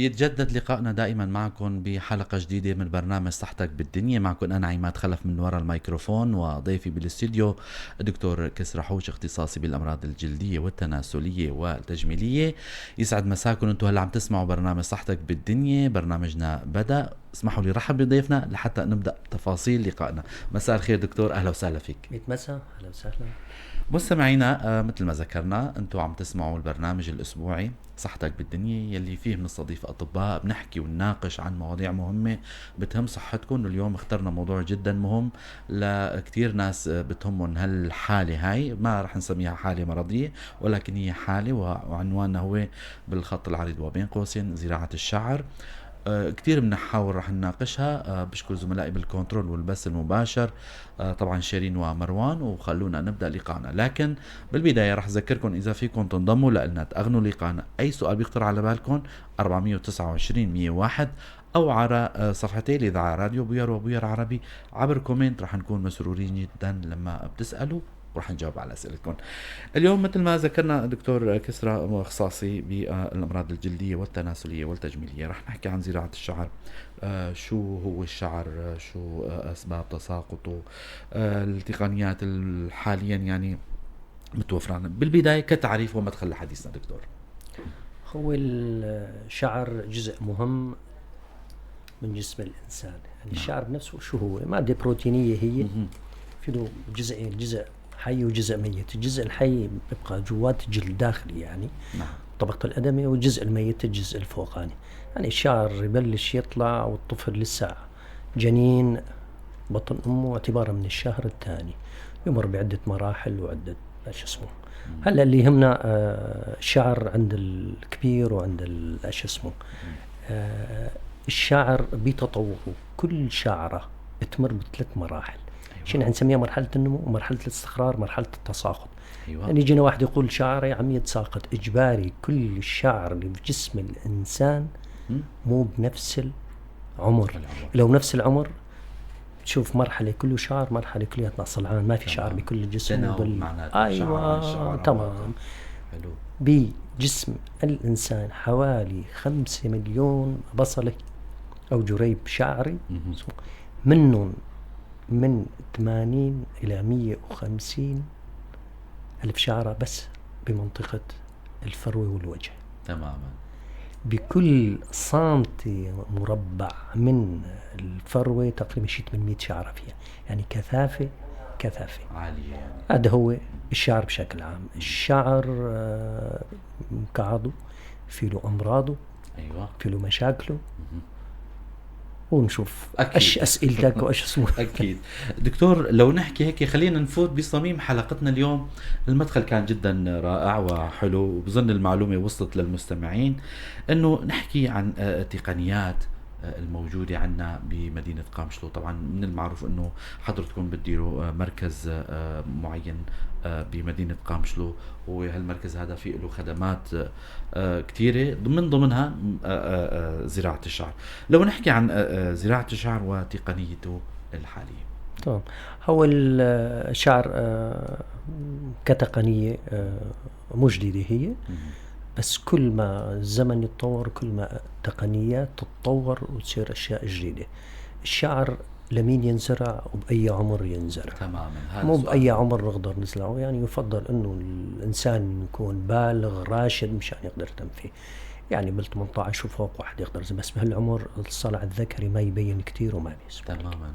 بيتجدد لقائنا دائما معكم بحلقة جديدة من برنامج صحتك بالدنيا. معكم أنا عماد خلف من وراء الميكروفون، وضيفي بالاستديو الدكتور كسرى حوش، اختصاصي بالأمراض الجلدية والتناسلية والتجميلية. يسعد مساكم. انتم هلا عم تسمعوا برنامج صحتك بالدنيا. برنامجنا بدأ. اسمحوا لي رحب بضيفنا لحتى نبدأ تفاصيل لقائنا. مساء الخير دكتور، أهلا وسهلا فيك. مساء، أهلا وسهلا مستمعينا، مثل ما ذكرنا انتم عم تسمعوا البرنامج الاسبوعي صحتك بالدنيا، يلي فيه بنستضيف اطباء بنحكي ونناقش عن مواضيع مهمه بتهم صحتكم. اليوم اخترنا موضوع جدا مهم لكتير ناس بتهمهم هالحاله هاي. ما رح نسميها حاله مرضيه، ولكن هي حاله، وعنواننا هو بالخط العريض وبين قوسين زراعه الشعر. كتير بنحاول رح نناقشها. بشكر زملائي بالكنترول والبث المباشر، طبعا شيرين ومروان. وخلونا نبدأ لقاءنا، لكن بالبداية رح أذكركم إذا فيكم تنضموا لنا تأغنوا لقاءنا. أي سؤال بيخطر على بالكم 429 101 أو على صفحتي الإذاعة راديو بوير وبوير عربي عبر كومنت. رح نكون مسرورين جدا لما بتسألوا ورح نجاوب على أسئلتكم. اليوم مثل ما ذكرنا دكتور كسرى اختصاصي بالأمراض الجلدية والتناسلية والتجميلية، رح نحكي عن زراعة الشعر. شو هو الشعر؟ شو أسباب تساقطه؟ التقنيات حاليا يعني متوفرة. بالبداية كتعريف ومدخل لحديثنا دكتور. هو الشعر جزء مهم من جسم الإنسان. يعني الشعر بنفسه شو هو؟ مادة بروتينية هي في له جزئين، جزء حي وجزء ميت. الجزء الحي بيبقى جوات الجلد داخلي، يعني طبقة الأدمة، والجزء الميت الجزء الفوقاني. يعني الشعر يبلش يطلع والطفل لسه جنين بطن أمه اعتبارا من الشهر الثاني، يمر بعدة مراحل وعدة شو اسمه. هلا اللي يهمنا الشعر عند الكبير وعند شو اسمه. الشعر بتطوره، كل شعرة بتمر بثلاث مراحل. شنو نسميها؟ مرحلة النمو، مرحلة الاستقرار، مرحلة التساقط. يعني يجينا واحد يقول شعري عم يتساقط. إجباري كل الشعر اللي في جسم الإنسان مو بنفس العمر. لو نفس العمر تشوف مرحلة كله شعر، مرحلة كلها صلعان، ما في شعر بكل الجسم. أيوة تمام. بجسم الإنسان حوالي 5 مليون بصلة أو جريب شعري، منهم من 80 إلى 150 ألف شعرة بس بمنطقة الفروة والوجه. تماما. بكل سنتي مربع من الفروة تقريبا شيء 800 شعرة فيها، يعني كثافة عالية يعني. هذا هو الشعر بشكل عام. الشعر كعضو في له أمراضه، أيوة، في له مشاكله، ونشوف ايش اسئلتك وايش اسمه. اكيد دكتور، لو نحكي هيك خلينا نفوت بصميم حلقتنا اليوم. المدخل كان جدا رائع وحلو، وبظن المعلومه وصلت للمستمعين. انه نحكي عن تقنيات الموجوده عندنا بمدينه قامشلو. طبعا من المعروف انه حضرتكم بتديروا مركز معين بمدينة قامشلو، وهالمركز هذا فيه له خدمات كثيرة، من ضمنها زراعة الشعر. لو نحكي عن زراعة الشعر وتقنيته الحالية. طبعا هو الشعر كتقنية مجددة هي، بس كل ما الزمن يتطور كل ما التقنيات تتطور وتصير أشياء جديدة. الشعر لمين ينزرع وبأي عمر ينزرع؟ تماما. مو بأي عمر نقدر نزرعه. يعني يفضل انه الانسان يكون بالغ راشد مشان يقدر يتم فيه. يعني بال 18 وفوق واحد يقدر، بس بهالعمر الصلع الذكري ما يبين كتير وما بيسمع. تماما.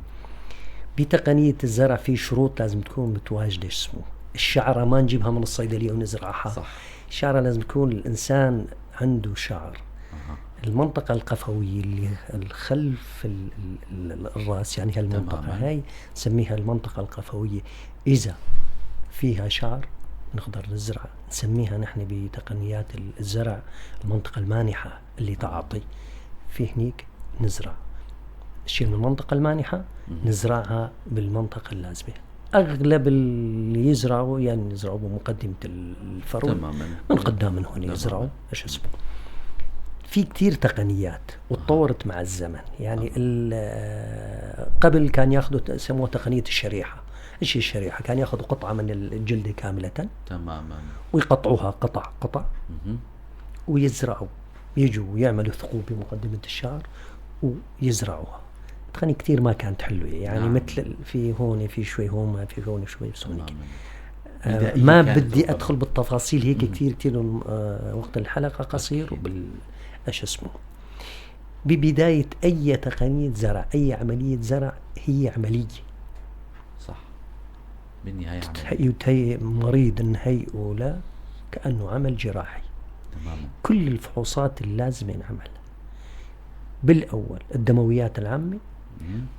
بتقنية الزرع في شروط لازم تكون متواجدة. اسمه الشعرة ما نجيبها من الصيدلية ونزرعها. صح. الشعرة لازم تكون الإنسان عنده شعر. المنطقة القفوية اللي الخلف الرأس، يعني هالمنطقة تماما. هاي نسميها المنطقة القفوية. إذا فيها شعر نقدر نزرع، نسميها نحن بتقنيات الزرع المنطقة المانحة اللي تعطي. في هنيك نزرع الشيء من المنطقة المانحة نزرعها بالمنطقة اللازمة. أغلب اللي يزرعوا يعني يزرعوا بمقدمة الفرو من قدام من هون يزرعوا إيش اسمه. في كتير تقنيات وتطورت مع الزمن. يعني قبل كان ياخذوا يسموها تقنية الشريحة. ايش الشريحة؟ كان ياخذوا قطعة من الجلد كاملة تماما ويقطعوها قطع ويزرعوا يجوا يعملوا ثقوب بمقدمة الشعر ويزرعوها. تقنية كتير ما كانت حلوة يعني. نعم. مثل في هون في شوي هون في هون شوي بس هونيك. بدائية ما كانت بدي ربما. ادخل بالتفاصيل هيك كتير وقت الحلقة قصير ايش اسمه. ببداية اي تقنية زرع، اي عملية زرع هي عملية، صح، بالنهاية عملية. تهيئ مريض نهيئه له كأنه عمل جراحي. تماما. كل الفحوصات اللازمة ينعمل بالأول الدمويات العامة،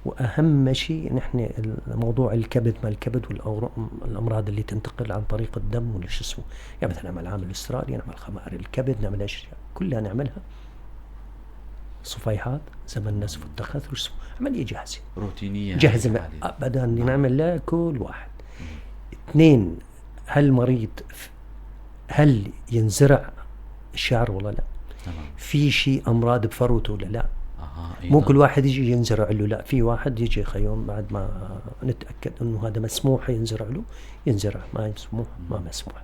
وأهم شيء نحن موضوع الكبد، ما الكبد والأمراض اللي تنتقل عن طريق الدم وش اسمه. يعني مثلا نعمل عامل استرالي، نعمل خمائر الكبد، نعمل أشياء كلها نعملها صفيحات زمن نسف التخثر وش اسمه، عملية جاهزة روتينية جاهزة أبدا نعمل لها كل واحد. اثنين، هل مريض هل ينزرع الشعر ولا لا؟ تمام. في شيء أمراض بفروته ولا لا؟ أيضاً. مو كل واحد يجي ينزرع له، لا، في واحد يجي خيوم بعد ما نتأكد انه هذا مسموح ينزرع له ينزرع، ما مسموح ما مسموح.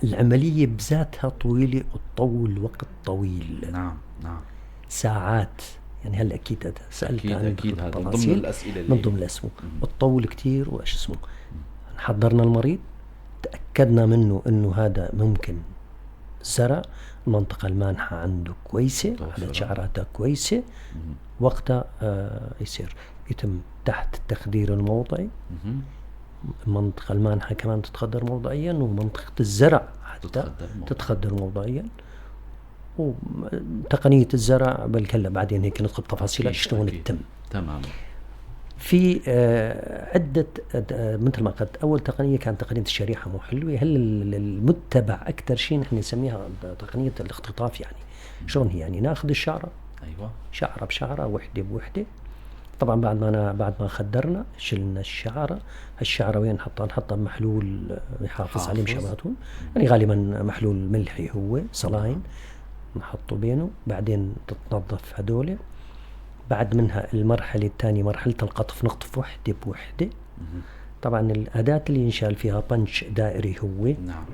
العملية بذاتها طويلة وتطول وقت طويل. نعم نعم. ساعات يعني. هلا اكيد سألت عن أكيد هذا من التفاصيل، ضمن الأسئلة من ضمن الأسئلة وتطول كتير. وايش اسمه، حضرنا المريض، تأكدنا منه انه هذا ممكن زرع، المنطقة المانحة عنده كويسة، عدد شعراتها كويسة، وقتها يصير يتم تحت التخدير الموضعي. المنطقة المانحة كمان تتخدر موضعيا، ومنطقة الزرع حتى تتخدر موضعيا. وتقنية الزرع بالكلا بعدين هيك ندخل بتفاصيل شلون تتم. تمام. في عدة مثل ما قلت، أول تقنية كانت تقنية الشريحة مو حلوة. هل المتبع أكثر شيء نحن نسميها تقنية الاختطاف. يعني شلون هي؟ يعني ناخذ الشعرة، أيوة، شعرة بشعرة، وحدة بوحدة. طبعا بعد ما خدرنا شلنا الشعرة. الشعرة وين نحطها بمحلول يحافظ عليه مشابهاتهم، يعني غالبا محلول ملحي هو صلاين، نحطه بينه. بعدين تتنظف هدول. بعد منها المرحلة الثانية مرحلة القطف، نقطف وحدة بوحدة. طبعا الأداة اللي ينشال فيها بنش دائري هو. نعم.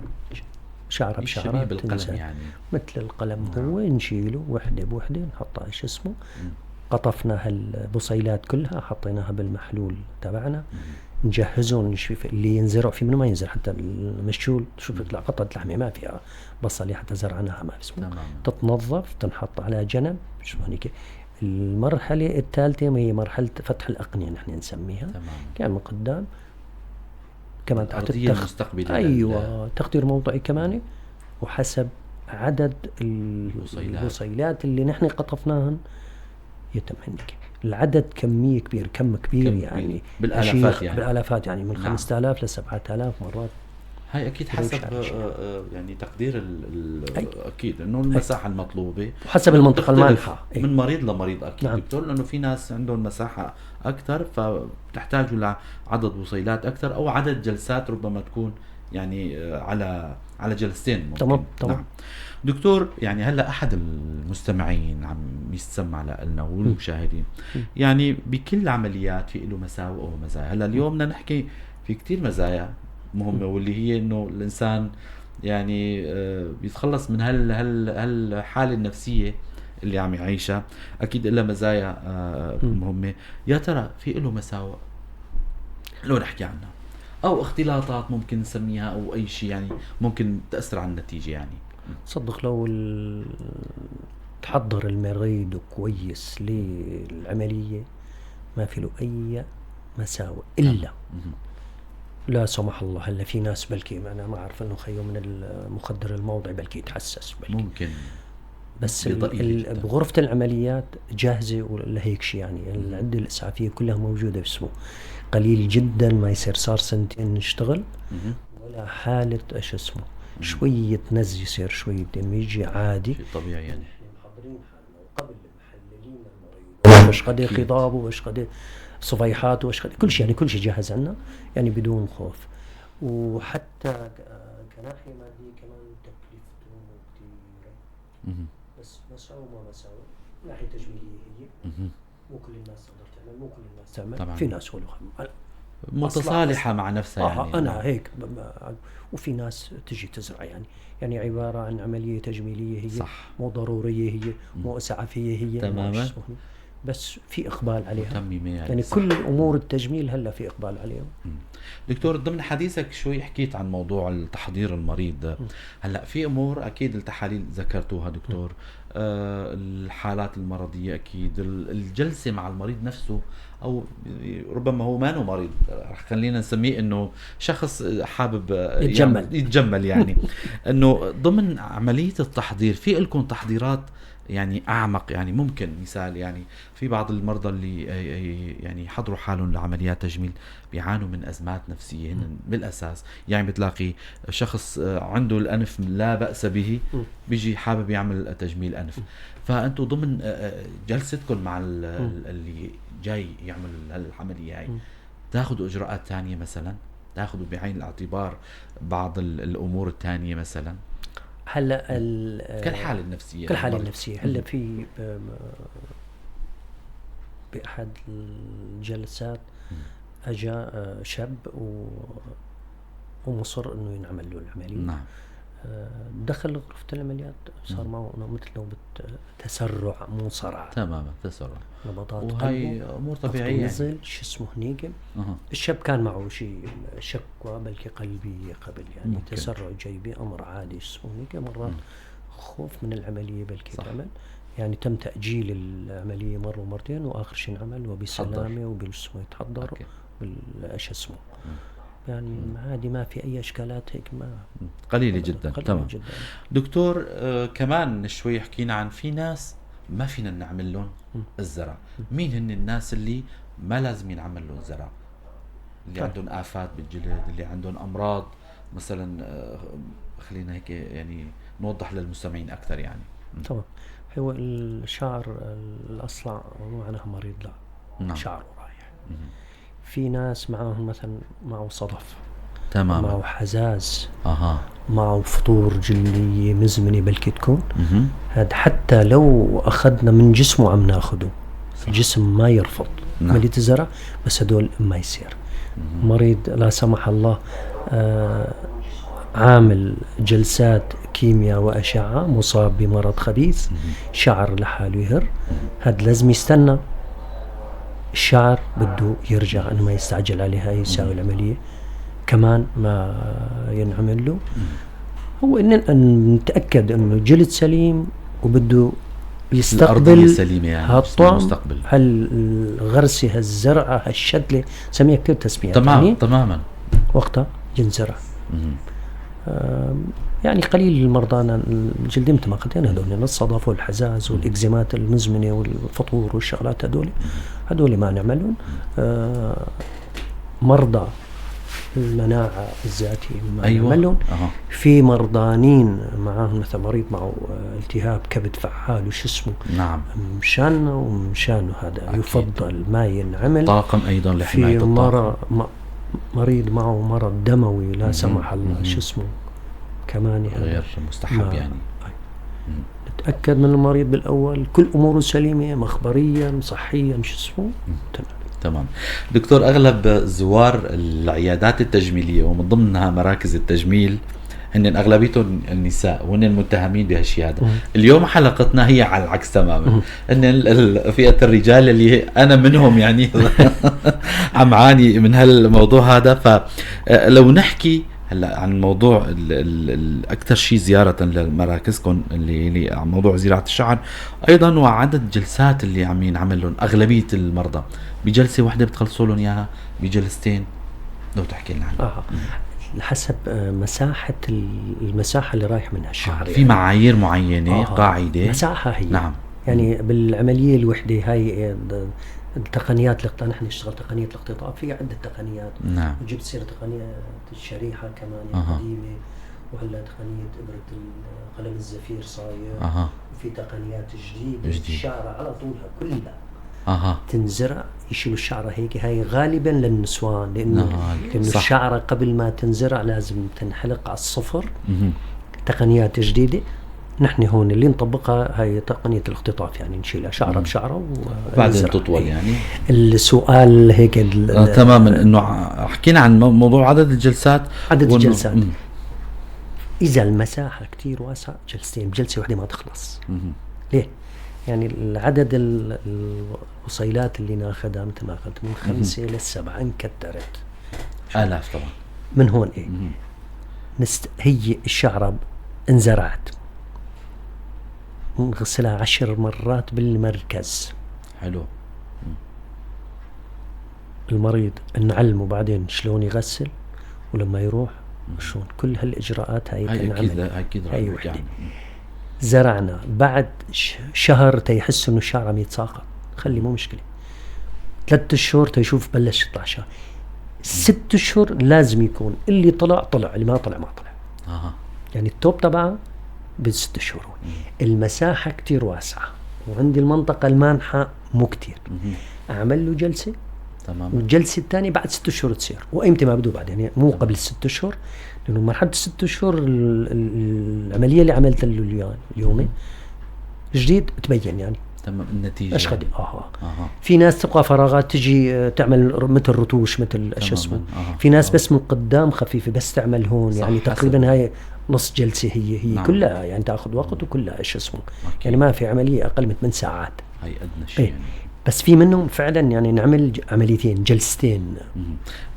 شعرة بشعرة بالقلم يعني، مثل القلم. نعم. هو نشيله وحدة بوحدة، نحطها ايش اسمه. قطفنا هالبصيلات كلها، حطيناها بالمحلول تبعنا، نجهزهم. نشوف اللي ينزرع في منه ما ينزرع، حتى المشلول شوف يطلع قطعة لحمة ما فيها بصلة حتى زرعناها ما اسمه. تتنظف، تنحط على جنب. شو هنيك. المرحلة الثالثة هي مرحلة فتح الأقنية نحن نسميها. كان من قدام كمان تحت المستقبلية. أيوة، تخدير موضعي كمان، وحسب عدد البصيلات اللي نحن قطفناهن يتم هنيك. العدد كمية كبير، كم كبير يعني بالآلافات يعني. بالآلافات يعني من 5000 ل 7000 مرات. هاي أكيد حسب يعني تقدير أكيد إنه المساحة المطلوبة وحسب المنطقة المانحة من مريض لمريض أكيد. نعم. دكتور، لأنه في ناس عندهم مساحة أكثر فتحتاجوا لعدد بصيلات أكثر، أو عدد جلسات ربما تكون يعني على جلستين ممكن. تمام. نعم. دكتور، يعني هلا أحد المستمعين عم يستمع لنا والمشاهدين، يعني بكل عمليات في له مساوئ ومزايا. هلا اليوم بدنا نحكي في كتير مزايا مهمة، واللي هي إنه الإنسان يعني بيتخلص من هالحالة النفسية اللي عم يعيشها. أكيد إلها مزايا مهمة. يا ترى في له مساوئ لو نحكي عنها، أو اختلاطات ممكن نسميها، أو أي شيء يعني ممكن تأثر على النتيجة؟ يعني صدق لو تحضر المريض كويس للعملية ما في له أي مساوئ إلا لا سمح الله. هلا في ناس بلكي أنا ما أعرف إنه خيو من المخدر الموضعي بلكي يتحسس بلكي. ممكن. بس بغرفة العمليات جاهزة لهيك شيء يعني. العدة الإسعافية كلها موجودة باسمه. قليل جدا ما يصير صار سنتين نشتغل ولا حالة ايش اسمه شوية نز يصير شوية دم يجي عادي طبيعي. يعني محضرين حالنا وقبل محللين المريض وايش قد خضابه وايش قد صفيحاته وايش قد كل شيء، يعني كل شيء جاهز عنا يعني بدون خوف. وحتى كناحية مادية كمان تكلفته كثيرة، بس مساوئ ما مساوئ. ناحية تجميلية هي مو كل الناس تقدر تعمل، مو كل الناس تعمل طبعا. في ناس ولو متصالحة مع نفسها يعني. أنا هيك وفي ناس تجي تزرع يعني عبارة عن عملية تجميلية هي صح. مو ضرورية هي مو إسعافية هي تماما، بس في إقبال عليها يعني كل أمور التجميل هلا في إقبال عليهم. دكتور، ضمن حديثك شوي حكيت عن موضوع التحضير المريض. هلا في امور اكيد التحاليل ذكرتوها دكتور، الحالات المرضيه اكيد، الجلسه مع المريض نفسه، او ربما هو ما مريض، خلينا نسميه انه شخص حابب يتجمل يعني انه ضمن عمليه التحضير في لكم تحضيرات يعني اعمق، يعني ممكن مثال يعني في بعض المرضى اللي يعني حضروا حالهم لعمليات تجميل بيعانوا من ازمات نفسيه بالاساس، يعني بتلاقي شخص عنده الانف لا باس به بيجي حابب يعمل تجميل انف، فانتم ضمن جلستكم مع اللي جاي يعمل العمليه هاي تاخذوا اجراءات ثانيه، مثلا تاخذوا بعين الاعتبار بعض الامور الثانيه مثلا؟ هلا كالحالة النفسية هلا في بأحد الجلسات أجا شاب ومصر إنه ينعمل له العملية. نعم. دخل غرفة العمليات صار معه مثل نوبة تسرع، مو صرع، تماما تسرع، نبضات وهي أمور طبيعية نزل جسمه هنيق. الشاب كان معه شيء شكوى بلكي قلبية قبل، يعني ممكن. تسرع جيبي أمر عادي، جسمه هنيق، مرات خوف من العملية بلكي تعمل، يعني تم تأجيل العملية مرة ومرتين وآخر شيء انعمل وبسلامة وبجسمه يتحضر بالأش اسمه، يعني هذه ما في أي إشكالات هيك، ما قليلة جدا. تمام جداً. دكتور، كمان شوي حكينا عن في ناس ما فينا نعمل لهم الزرع. مين هن الناس اللي ما لازم ينعمل لهم زرع؟ اللي عندهم آفات بالجلد، اللي عندهم أمراض مثلا، خلينا هيك يعني نوضح للمستمعين أكثر يعني. طبعا هو الشعر الأصلع معناها مريض، لا نعم. شعره رايح. في ناس معهم مثلا معه صدف، تمام، معه حزاز، معه فطور جلية مزمنة بلكي تكون، هذا حتى لو أخذنا من جسمه عم ناخده الجسم ما يرفض عملية الزرع، بس هدول ما يصير. مريض لا سمح الله عامل جلسات كيمياء وأشعة، مصاب بمرض خبيث، شعر لحاله يهر، هذا لازم يستنى. الشعر بده يرجع، أنه ما يستعجل عليها، يساوي العملية كمان ما ينعمل له. هو أن نتأكد أنه جلد سليم وبده يستقبل سليمة، يعني هالطعم، هالغرسة، هالزرعة، هالشتلة، سميها كتير تسميات. تماما وقتها جنزرع. يعني قليل المرضى الجلد مثل ما قلت هذول الصدف والحزاز والإكزيمات المزمنة والفطور والشغلات هذول ما نعملهم. مرضى المناعة الذاتية ما نعملهم. في مرضانين معهم مثل مريض معه التهاب كبد فعال وش اسمه، نعم، ومشانه هذا أكيد. يفضل ما ينعمل. طاقم أيضا لحماية الطاقم. مريض معه مرض دموي لا سمح الله شو اسمه كمان غير مستحب يعني. نتأكد من المريض بالأول كل أموره سليمة مخبريا صحيا شو اسمه. تمام دكتور، أغلب زوار العيادات التجميلية ومن ضمنها مراكز التجميل هن أغلبيتهم النساء وهن المتهمين بهالشيء هذا. اليوم حلقتنا هي على العكس تماما، ان فئة الرجال اللي انا منهم يعني عم عاني من هالموضوع هذا. فلو نحكي هلا عن موضوع اكثر شيء زيارة لمراكزكم اللي عن موضوع زراعة الشعر ايضا، وعدد جلسات اللي عم ينعمل لهم اغلبية المرضى بجلسة واحدة بتخلصوا لهم اياها، بجلستين، لو تحكي لنا عنها. حسب مساحة المساحة اللي رايح منها الشعر. في معايير معينة، قاعدة مساحة هي. نعم. يعني بالعملية الوحدة هاي التقنيات نحن نشتغل تقنية الاقتطاع، في عدة تقنيات. نعم. وجبت سيرة تقنية الشريحة كمان قديمة، وهلا تقنية إبرة قلم الزفير صاير. وفي تقنيات جديدة. الشعر على طولها كلها تنزرع، يشيلوا الشعرة هيك. هاي غالبا للنسوان، لأنه الشعرة قبل ما تنزرع لازم تنحلق على الصفر. تقنيات جديدة نحن هون اللي نطبقها هي تقنية الاختطاف، يعني نشيلها شعرة بشعرة بعدين تطول. يعني السؤال هيك تماما، انه حكينا عن موضوع عدد الجلسات. الجلسات اذا المساحة كتير واسعة جلستين، جلسة واحدة ما تخلص. ليه؟ يعني العدد الوصيلات اللي ناخدها مثل ما قلت من 5 ل7 انكترت آلاف طبعا. من هون ايه هي الشعرة انزرعت نغسلها 10 مرات بالمركز. حلو. المريض نعلمه بعدين شلون يغسل ولما يروح شلون، كل هالإجراءات هاي أكيد هاي وحدة. زرعنا بعد شهر تيحس انه الشعر عم يتساقط، خلي مو مشكلة. 3 أشهر تيشوف بلش يطلع شعر. 6 أشهر لازم يكون اللي طلع اللي ما طلع ما طلع. يعني التوب تبعه ب6 أشهر. المساحة كتير واسعة وعندي المنطقة المانحة مو كتير، أعمل له جلسة تمام، والجلسة الثانية بعد 6 أشهر تصير. وإمتى ما بدو بعد، يعني مو قبل 6 أشهر، لأنه مرحلة 6 أشهر العملية اللي عملتها له اليوم جديد تبين يعني تمام النتيجة ايش قد في ناس تبقى فراغات تجي تعمل مثل رتوش مثل ايش اسمه. في ناس بس من قدام خفيفة بس تعمل هون، يعني تقريبا هاي نص جلسة هي نعم. كلها يعني تاخذ وقت وكلها ايش اسمه يعني ما في عملية اقل من 8 ساعات. هاي ادنى شيء يعني. بس في منهم فعلا يعني نعمل عمليتين جلستين.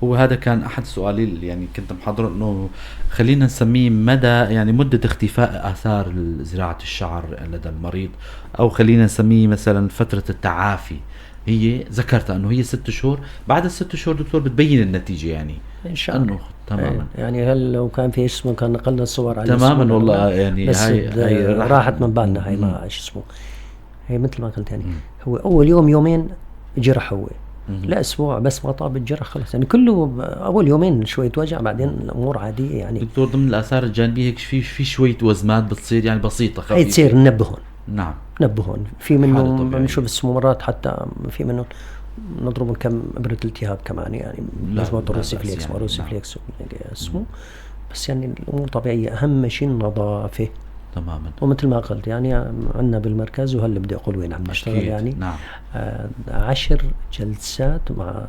هو هذا كان احد سؤالي اللي يعني كنت محضره، انه خلينا نسميه مدى يعني مدة اختفاء اثار زراعة الشعر لدى المريض، او خلينا نسميه مثلا فترة التعافي. هي ذكرت انه هي 6 شهور، بعد ال6 شهور دكتور بتبين النتيجة يعني ان شاء الله. تماما. يعني هل لو كان في اسمه كان نقلنا الصور على تماما والله يعني بس هاي راحت من بالنا. هاي ما ايش اسمه، هي مثل ما قلت يعني هو اول يوم يومين جرح، هو لا اسبوع بس ما طاب الجرح خلص، يعني كله اول يومين شويه وجع بعدين الامور عاديه. يعني دكتور ضمن الاثار الجانبيه هيك في شويه وزمات بتصير يعني بسيطه خفيفه، هي تصير ننبهون. نعم ننبهون. في منهم بنشوف اسمه مرات حتى في منهم نضرب كم ابره التهاب كمان، يعني لازم روسيفليكس يعني. روسيفليكس اسمه بس يعني الامور طبيعيه. اهم شيء النظافه تماما. ومثل ما قلت يعني عندنا بالمركز، وهلا بدي اقول وين عم نشتغل يعني. نعم. 10 جلسات مع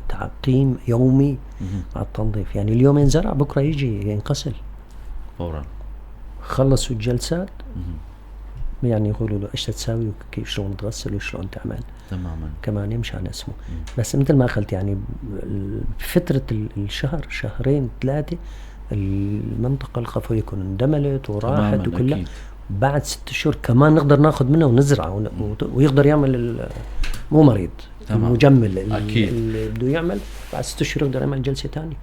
تعقيم يومي مع التنظيف. يعني اليوم ينزرع بكره يجي ينغسل فورا. خلصوا الجلسات يعني يقولوا له ايش تساوي وكيف شلون تغسل وشلون تعمل تماما كمان يمشي على اسمه. بس مثل ما قلت يعني فترة الشهر 2-3 المنطقة القفوية يكون اندملت وراحت وكلها. بعد 6 شهور كمان نقدر ناخذ منه ونزرعه ويقدر يعمل مو مريض المجمل اللي بده يعمل بعد 6 شهور يقدر يعمل جلسة تانية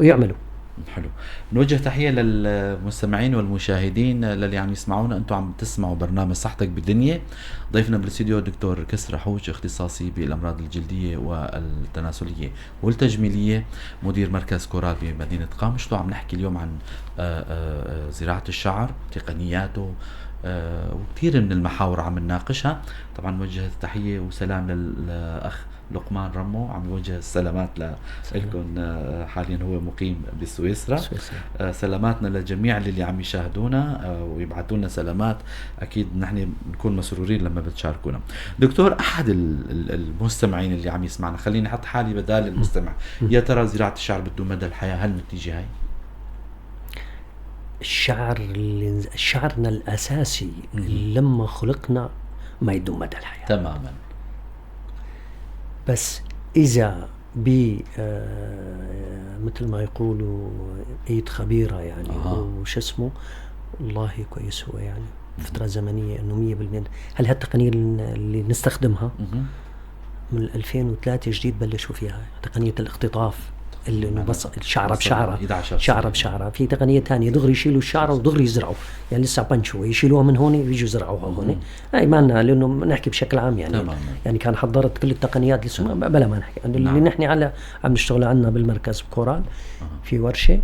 ويعمله. حلو. نوجه تحية للمستمعين والمشاهدين اللي عم يسمعونا. انتم عم تسمعوا برنامج صحتك بالدنيا. ضيفنا بالاستديو الدكتور كسرى حوج، اختصاصي بالامراض الجلدية والتناسلية والتجميلية، مدير مركز كورال بمدينة قامشلو. عم نحكي اليوم عن زراعة الشعر، تقنياته، وكثير من المحاور عم نناقشها. طبعا نوجه تحية وسلام للأخ لقمان رمو، عم يوجه السلامات لكم. حاليا هو مقيم بسويسرا. سلاماتنا للجميع اللي عم يشاهدونا ويبعثوا لنا سلامات. اكيد نحن بنكون مسرورين لما بتشاركونا. دكتور، احد المستمعين اللي عم يسمعنا، خليني احط حالي بدال المستمع، يا ترى زراعة الشعر بده مدى الحياة؟ هل النتيجة هاي؟ شعرنا الاساسي لما خلقنا ما يدوم مدى الحياة تماما. بس إذا مثل ما يقولوا ايد خبيرة يعني وش اسمه والله كويس هو يعني فترة زمنية انه 100%. هل هالتقنية اللي نستخدمها من 2003 جديد بلشوا فيها تقنية الاختطاف، اللي انه بس شعره بشعره شعره بشعره. في تقنيه ثانيه دغري يشيلوا الشعره ودغري يزرعوا، يعني لسه بنشوا يشيلوها من هون ويجوا يزرعوها هون. هاي ما لنا، لانه نحكي بشكل عام يعني تمام. يعني كان حضرت كل التقنيات لسه بلا ما نحكي اللي نحن على عم نشتغل عنا بالمركز بكورال في ورشه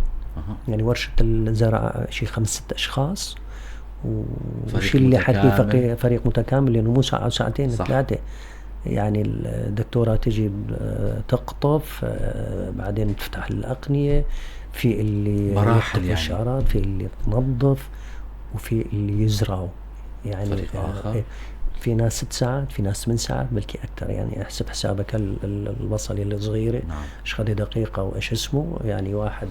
يعني ورشه الزرع شيء 5-6 اشخاص وشيء اللي حكي فريق متكامل، لانه مو ساعه وساعتين 3 يعني. الدكتورة تجي تقطف بعدين تفتح الأقنية، في اللي مراحل يعني. الشعرات، في اللي تنظف وفي اللي يزرعوا يعني فريق آخر. في ناس 6 ساعات، في ناس 8 ساعات، بلكي أكثر. يعني احسب حسابك البصل اللي صغيرة نعم. ايش خد دقيقة وإيش اسمه، يعني واحد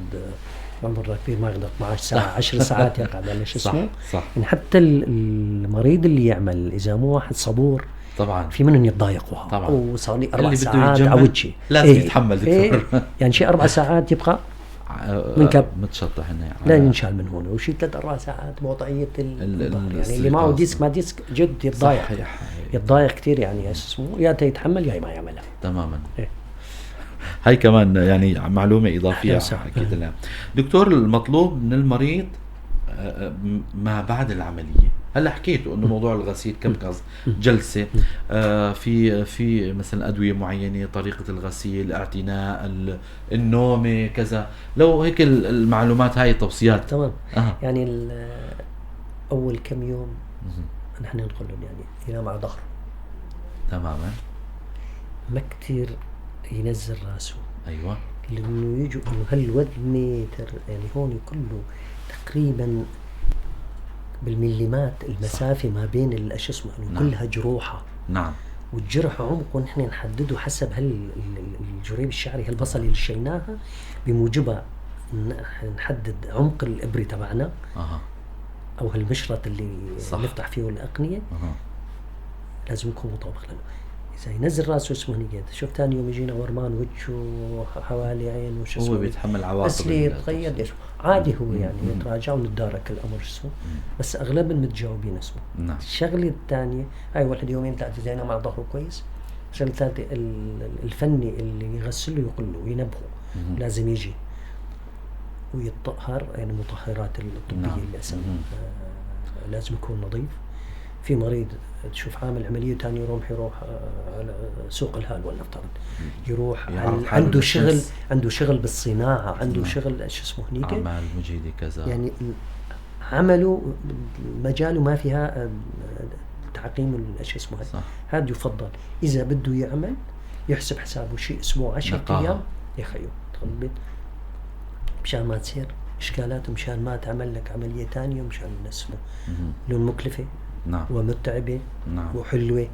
عمره كبير ما يقدر 12 ساعة 10 ساعات يقعد على شو اسمه. صح. يعني حتى المريض اللي يعمل إذا مو واحد صبور طبعا في منهم يتضايقوا طبعا، وصار لي 4 اللي بده ساعات يتجمل عودشي لازم يتحمل دكتور. يعني شيء 4 ساعات يبقى من كب متشطح هنا لا ينشال من هون، وشي 3-4 ساعات بوضعية يعني اللي معه ديسك ما ديسك جد يتضايق. يتضايق كتير يعني اسمه يا يتحمل يا ما يعملها تماما. هاي كمان يعني معلومة إضافية حكيت لها. دكتور، المطلوب من المريض ما بعد العملية، هلا حكيتوا انه موضوع الغسيل كم جلسة، في مثلا ادوية معينة، طريقة الغسيل، اعتناء، النوم كذا، لو هيك المعلومات هاي توصيات. تمام. يعني اول كم يوم نحن نقول لهم يعني ينام على ظهره تماما، ما كتير ينزل راسه. ايوه، لانه يجوا انه هالوزن متر يعني هون كله تقريبا بالمليمات المسافة ما بين الاشياء اسمه انه كلها جروحة. نعم. والجرح عمقه نحن نحدده حسب هل الجريب الشعري هالبصل اللي شيناها بموجبها نحدد عمق الابرة تبعنا او هالمشرط اللي نفتح فيه الأقنية. لازم يكون مطابق له. إذا ينزل راسه اسمه نيجي شوف ثاني يوم يجينا ورمان وجهه حوالي عين وش اسمه، هو بيتحمل عواطف بس ليه يتغير عادي هو يعني نتراجع ونتدارك الأمر اسمه، بس أغلب المتجاوبين اسمه. نعم. الشغلة الثانية هاي 1 2 3 زينا مع ظهره كويس. الشغلة الثالثة الفني اللي يغسله يقول له ينبهه لازم يجي ويطهر، يعني مطهرات الطبية اللي أسمى لازم يكون نظيف. في مريض تشوف عامل عملية تاني يروح على سوق الهال ولا افترض يروح عنده شغل بالصناعة، عنده شغل شو اسمه هنيك أعمال مجهدة كذا، يعني عمله مجاله ما فيها تعقيم الاشياء اسمه هذا يفضل إذا بده يعمل يحسب حسابه شيء اسمه 10 أيام يخيو تخبط مشان ما تصير إشكالات، ومشان ما تعمل لك عملية تانية، ومشان اسمه لون مكلفة. نعم. ومتعبة. نعم. وحلوة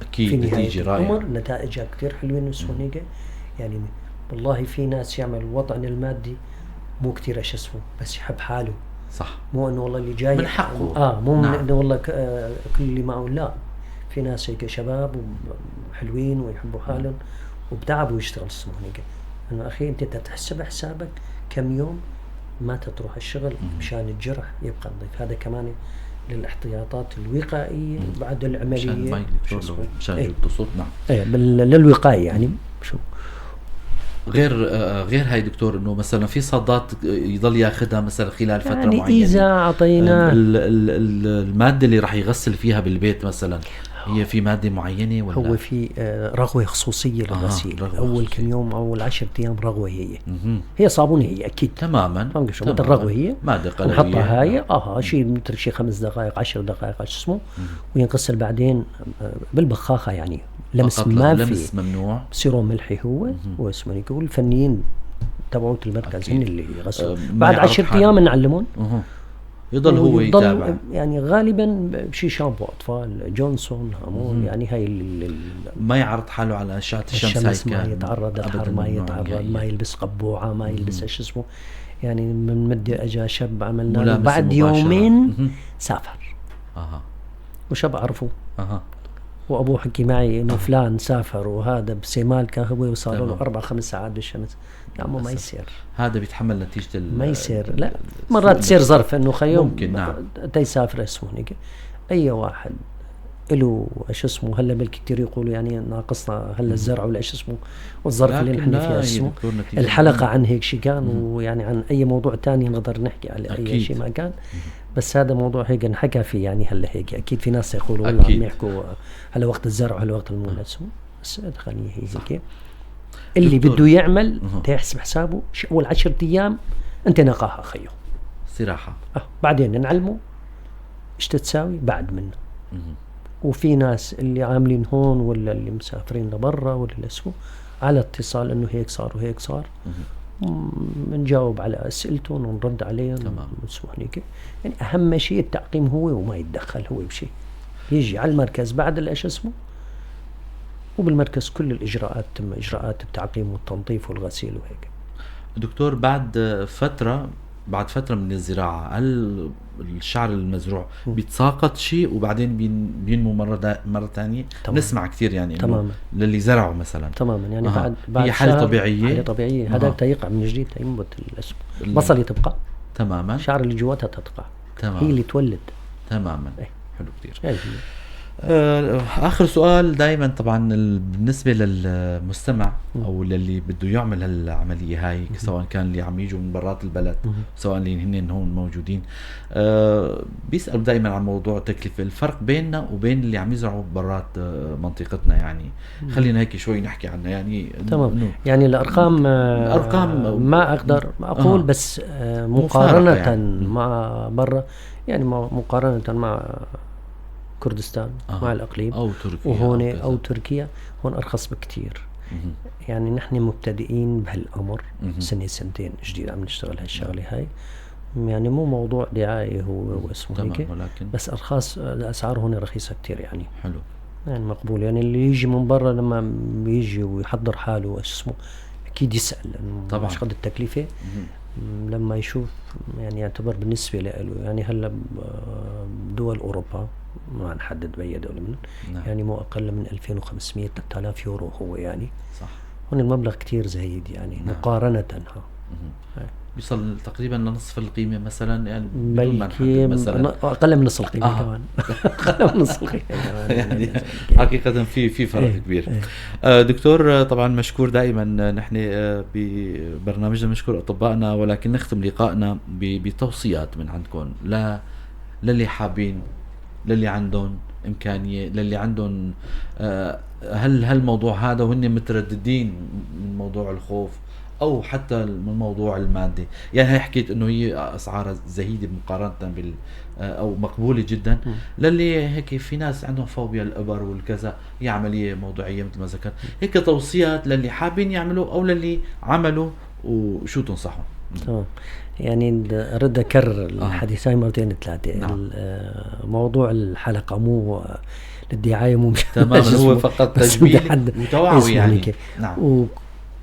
أكيد. في نهاية الأمر نتائجها كتير حلوين وسونيقة. يعني والله في ناس يعمل وضعنا المادي مو كتير ايش اسمه بس يحب حاله. صح. مو انه والله اللي جاي من حقه. مو نعم. انه والله كل اللي معه لا، في ناس هيك شباب وحلوين ويحبوا حالهم وبتعبوا يشتغل اسمه هيك. انه اخي انت تحسب حسابك كم يوم ما تروح الشغل مشان الجرح يبقى نظيف. هذا كمان للاحتياطات الوقائية بعد العملية مشان التصوت. نعم. للوقاية يعني. شو غير هاي دكتور، انه مثلا في صدات يضل ياخذها مثلا خلال فتره يعني معينه، اذا اعطيناه الماده اللي راح يغسل فيها بالبيت مثلا هي في ماده معينه ولا هو في رغوه خصوصيه للغسيل. اول كم يوم اول 10 ايام رغوه هي صابونه هي اكيد تماما الرغوه هي ماده قلويه نحطها هاي شيء مثل شيء 5 دقائق 10 دقائق اسمه، وينغسل بعدين بالبخاخه يعني لمس ما في لمس ممنوع. سيروم ملحي هو واسمه يقول الفنيين تبعوت المركز هن اللي يغسلوا بعد 10 ايام نعلمون يضل هو يتابع يعني غالبا شيء شامبو اطفال جونسون هامون يعني هاي ما يعرض حاله على اشعه الشمس ما يتعرض الحر ما يتعرض ما يلبس قبوعه ما يلبس ايش اسمه يعني. من مدة اجى شاب عملنا بعد يومين سافر وشاب عرفه وابوه حكي معي انه فلان سافر وهذا بسيمال كهوه وصار له 4-5 ساعات بالشمس. يا عمو ما يصير، هذا بيتحمل نتيجه ما يصير. لا مرات تصير ظرف انه خيوم ممكن. نعم. تيسافر اسمه هيك اي واحد له ايش اسمه. هلا بلكي كثير يقولوا يعني ناقصنا هلا الزرع ولا ايش اسمه والظرف اللي نحن فيها اسمه. الحلقه عن هيك شيء كان ويعني عن اي موضوع تاني نقدر نحكي على اي شيء ما كان، بس هذا موضوع هيك نحكى فيه يعني. هلا هيك اكيد في ناس يقولوا والله عم يحكوا هلا وقت الزرع وهلا وقت المولد اسمه، بس خليه هيك اللي بده يعمل تيحسب حسابه اول 10 ايام انت نقاها خيو استراحه بعدين نعلمه ايش تساوي بعد منه. وفي ناس اللي عاملين هون ولا اللي مسافرين لبرا ولا اللي اسمه على اتصال انه هيك صار وهيك صار نجاوب على أسئلتهم ونرد عليهم ونسمحني كيف. يعني أهم شيء التعقيم هو، وما يتدخل هو بشيء، يجي على المركز بعد الإيش اسمه، وبالمركز كل الإجراءات تم إجراءات التعقيم والتنظيف والغسيل وهيك. دكتور، بعد فترة من الزراعة هل الشعر المزروع بيتساقط شيء وبعدين بينمو مرة تانية؟ نسمع كثير يعني تماما للي زرعوا مثلا. تماما يعني بعد هي حالة طبيعية. حالة طبيعية. هذا تيقع من جديد، ينبت البصل تبقى تماما، الشعر اللي جواتها تبقى تمام، هي اللي تولد تماما. حلو كتير. يعني آخر سؤال دايما طبعا بالنسبة للمستمع أو للي بده يعمل هالعملية هاي، سواء كان اللي عم يجوا من برات البلد سواء اللي هن هون موجودين، بيسأل دايما عن موضوع التكلفة، الفرق بيننا وبين اللي عم يزرعوا برات منطقتنا. يعني خلينا هيك شوي نحكي عنها. يعني تمام. يعني الأرقام ما أقدر أقول بس مقارنة يعني مع برا، يعني مقارنة مع كردستان مع الأقليم أو تركيا وهون أو تركيا، هون أرخص بكتير. يعني نحن مبتدئين بهالأمر سنة سنتين جديد عم نشتغل هالشغلة هاي. يعني مو موضوع دعاية هو اسمه هيك، بس أرخاص الأسعار هون رخيصة كتير. يعني حلو، يعني مقبول. يعني اللي يجي من برا لما بيجي ويحضر حاله وش اسمه أكيد يسأل طبعا مش قد التكلفة. لما يشوف يعني يعتبر بالنسبة له، يعني هلا بدول أوروبا ما نحدد بأي دولة منهم، يعني مو أقل من 2500 3000 يورو هو. يعني صح، هون المبلغ كتير زايد يعني مقارنة. بيصل تقريبا لنصف القيمة مثلا، يعني بلكي مثلا أقل من نصف القيمة كمان. أقل من نصف القيمة يعني حقيقة في فرق كبير. دكتور، طبعا مشكور دائما. نحن ببرنامجنا مشكور أطبائنا، ولكن نختم لقائنا بتوصيات من عندكم للي حابين، للي عندهم إمكانية، للي عندهم هل الموضوع هذا وهن مترددين من موضوع الخوف أو حتى من موضوع المادة. يعني هي حكيت إنه هي أسعارها زهيدة مقارنة أو مقبولة جدا. للي هيك في ناس عندهم فوبيا الإبر والكذا، هي عملية موضوعية مثل ما ذكرت. هيك توصيات للي حابين يعملوا أو للي عملوا، وشو تنصحهم؟ تمام. يعني أرد أكرر الحديث هاي مرتين ثلاثة. موضوع الحلقة مو للدعاية، مو تمام، هو فقط تجميل وتوعوي يعني. نعم.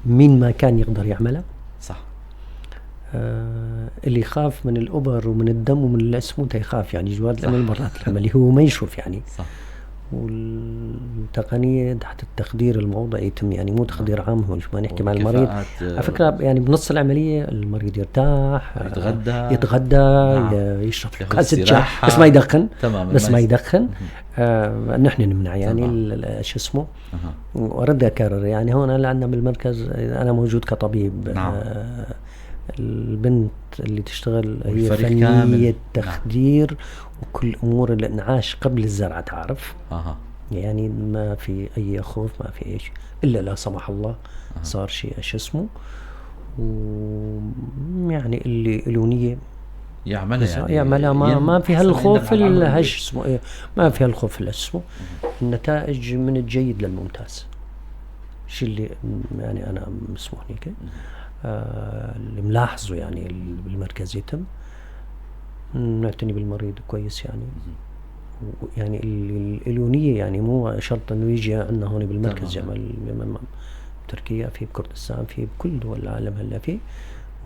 ومين ما كان يقدر يعملها. صح. اللي يخاف من الأبر ومن الدم ومن الأسموت يخاف يعني جواد العمل مرات العملي هو ما يشوف يعني. صح. والتقنية تحت التخدير الموضعي يتم، يعني مو تخدير عام. هو ما نحكي مع المريض على فكرة، يعني بنص العملية المريض يرتاح، يتغدى يشرب كاسة شاي بس ما يدخن. بس ما يدخن. نحن نمنع يعني شو اسمه. وأرد أكرر يعني هون هلا عندنا بالمركز أنا موجود كطبيب. نعم. البنت اللي تشتغل هي فنية تخدير وكل أمور الإنعاش قبل الزرع تعرف. يعني ما في أي خوف، ما في إيش إلا لا سمح الله صار شيء إيش اسمه. ويعني اللي إلونية يعملها يعني يعملها ما في هالخوف الهش اسمه إيه، ما في هالخوف اسمه. النتائج من الجيد للممتاز. شيء اللي يعني أنا مسموحني كده اللي ملاحظه يعني بالمركز يتم نعتني بالمريض كويس يعني. يعني الإليونية يعني مو شرط انه يجي عندنا هون بالمركز يعمل تركيا، في بكردستان، في بكل دول العالم هلا في.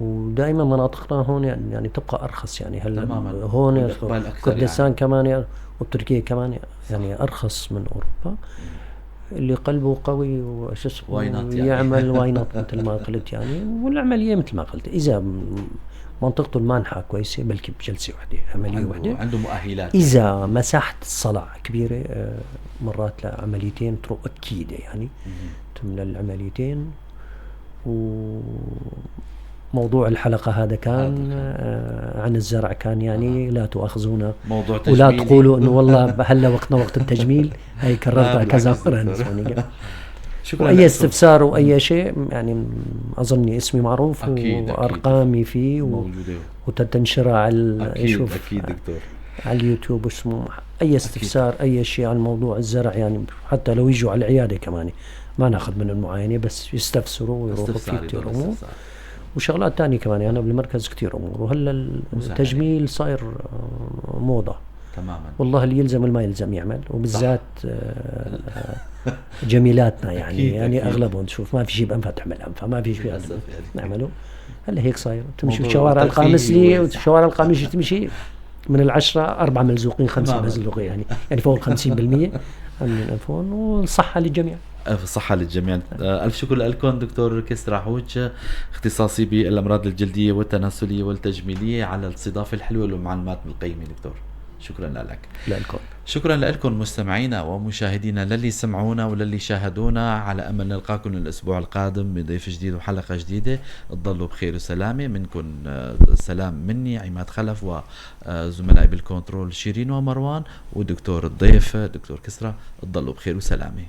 ودائما مناطقنا هون يعني تبقى ارخص يعني هلا هون كردستان يعني. كمان وتركيا كمان يعني ارخص من اوروبا. اللي قلبه قوي وش اسمه يعمل واينط مثل ما قلت يعني. والعملية مثل ما قلت إذا منطقته المانحة كويسة بلكي بجلسة واحدة عملية واحدة عنده مؤهلات. إذا مساحة الصلع كبيرة مرات لعمليتين تروح أكيدة يعني تملى العمليتين. وموضوع الحلقة هذا كان عن الزرع كان يعني لا تؤاخذونا ولا تقولوا إنه والله هلا وقتنا وقت التجميل. هاي كررتها كذا مرة. وأي استفسار وأي شيء يعني أظني اسمي معروف أكيد وأرقامي فيه وتتنشر على أكيد دكتور على اليوتيوب اسمه. أي استفسار أي شيء عن موضوع الزرع يعني حتى لو يجوا على العيادة كمان ما ناخذ من المعاينة بس يستفسروا ويروحوا في كتير أمور. وشغلات تانية كمان. أنا بالمركز كتير أمور، وهلا التجميل صاير موضة تماما. والله اللي يلزم والما يلزم يعمل، وبالذات جميلاتنا يعني أكيد يعني أكيد. أغلبهم تشوف ما في شيء بأنفها تعمل أنفها، ما في شيء نعمله. هلا هيك صاير تمشي موضوع بشوارع الترفيه القامسلي، وصح. وشوارع القامسلي تمشي من 10 4 ملزوقين 5 تماماً. ملزوقين، يعني فوق 50% من أنفهم. والصحة للجميع. ألف صحة للجميع. ألف شكر لكم دكتور كسرى حوج، اختصاصي بالأمراض الجلدية والتناسلية والتجميلية، على الاستضافة الحلوة والمعلومات القيمة دكتور. شكرا لك. لكم شكرا لكم مستمعينا ومشاهدينا، للي سمعونا وللي شاهدونا، على أمل نلقاكم الأسبوع القادم بضيف جديد وحلقة جديدة. تضلوا بخير وسلامة. منكم سلام مني عماد خلف وزملائي بالكنترول شيرين ومروان ودكتور الضيف دكتور كسرى. تضلوا بخير وسلامة.